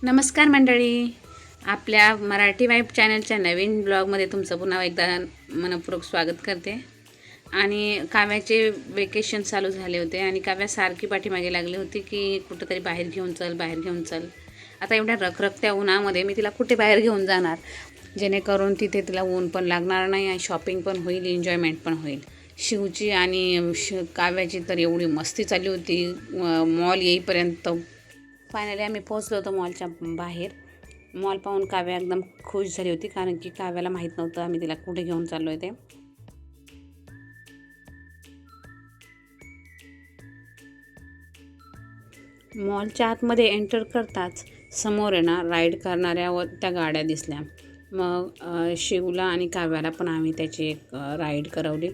नमस्कार मंडळी, आपल्या मराठी वाईब चॅनलच्या नवीन ब्लॉगमध्ये तुमचं पुन्हा एकदा मनपूर्वक स्वागत करते. आणि काव्याचे वेकेशन चालू झाले होते आणि काव्या सारखी पाठीमागे लागली होती की कुठंतरी बाहेर घेऊन चल. आता एवढ्या रखरखत्या उन्हामध्ये मी तिला कुठे बाहेर घेऊन जाणार, जेणेकरून तिथे तिला ऊन पण लागणार नाही आणि शॉपिंग पण होईल, एन्जॉयमेंट पण होईल. शिवची आणि काव्याची तर एवढी मस्ती चालली होती मॉल येईपर्यंत. फायनली आम्ही पोहोचलो होतो मॉलच्या बाहेर. मॉल पाहून काव्या एकदम खुश झाली होती, कारण की काव्याला माहीत नव्हतं आम्ही तिला कुठे घेऊन चाललो आहे ते. मॉलच्या आतमध्ये एंटर करताच समोर आहे ना राईड करणाऱ्या व त्या गाड्या दिसल्या. मग शिवला आणि काव्याला पण आम्ही त्याची एक राईड करवली.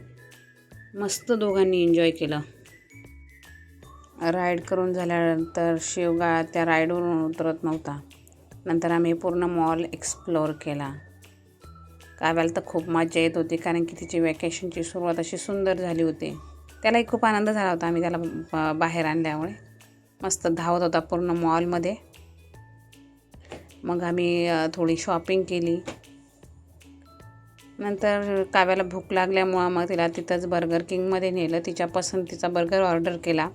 मस्त दोघांनी एन्जॉय केलं. राईड करून झाल्यानंतर शिवगा त्या राईडवरून उतरत नव्हता. नंतर आम्ही पूर्ण मॉल एक्सप्लोअर केला. काव्याला तर खूप मजा येत होती, कारण की तिची वॅकेशनची सुरुवात अशी सुंदर झाली होती. त्यालाही खूप आनंद झाला होता आम्ही त्याला बाहेर आणल्यामुळे. मस्त धावत होता पूर्ण मॉलमध्ये. मग आम्ही थोडी शॉपिंग केली. नंतर काव्याला भूक लागल्यामुळं मग तिला तिथंच बर्गर किंगमध्ये नेलं. तिच्या पसंतीचा बर्गर ऑर्डर केला.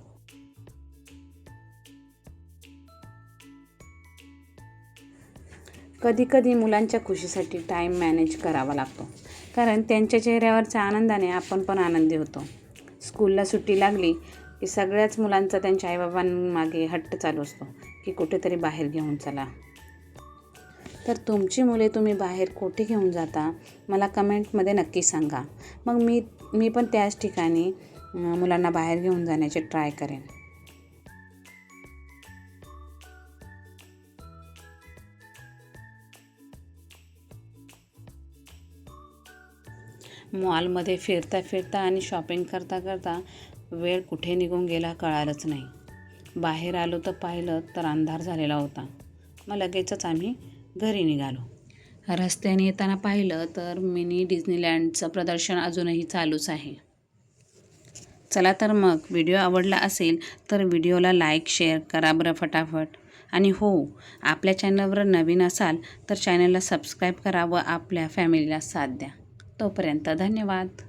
कधीकधी मुलांच्या खुशीसाठी टाईम मॅनेज करावा लागतो, कारण त्यांच्या चेहऱ्यावरच्या आनंदाने आपण पण आनंदी होतो. स्कूलला सुट्टी लागली की सगळ्याच मुलांचा त्यांच्या आईबाबांमागे हट्ट चालू असतो की कुठेतरी बाहेर घेऊन चला. तर तुमची मुले तुम्ही बाहेर कुठे घेऊन जाता, मला कमेंटमध्ये नक्की सांगा. मग मी पण त्याच ठिकाणी मुलांना बाहेर घेऊन जाण्याचे ट्राय करेन. मॉलमध्ये फिरता आणि शॉपिंग करता वेळ कुठे निघून गेला कळालंच नाही. बाहेर आलो तर पाहिलं तर अंधार झालेला होता. मग लगेचच आम्ही घरी निघालो. रस्त्याने येताना पाहिलं तर मिनी डिझनीलँडचं प्रदर्शन अजूनही चालूच आहे. चला तर मग, व्हिडिओ आवडला असेल तर व्हिडिओला लाईक शेअर करा बरं फटाफट. आणि हो, आपल्या चॅनलवर नवीन असाल तर चॅनलला सबस्क्राईब करा व आपल्या फॅमिलीला साथ द्या. तोपर्यंत धन्यवाद.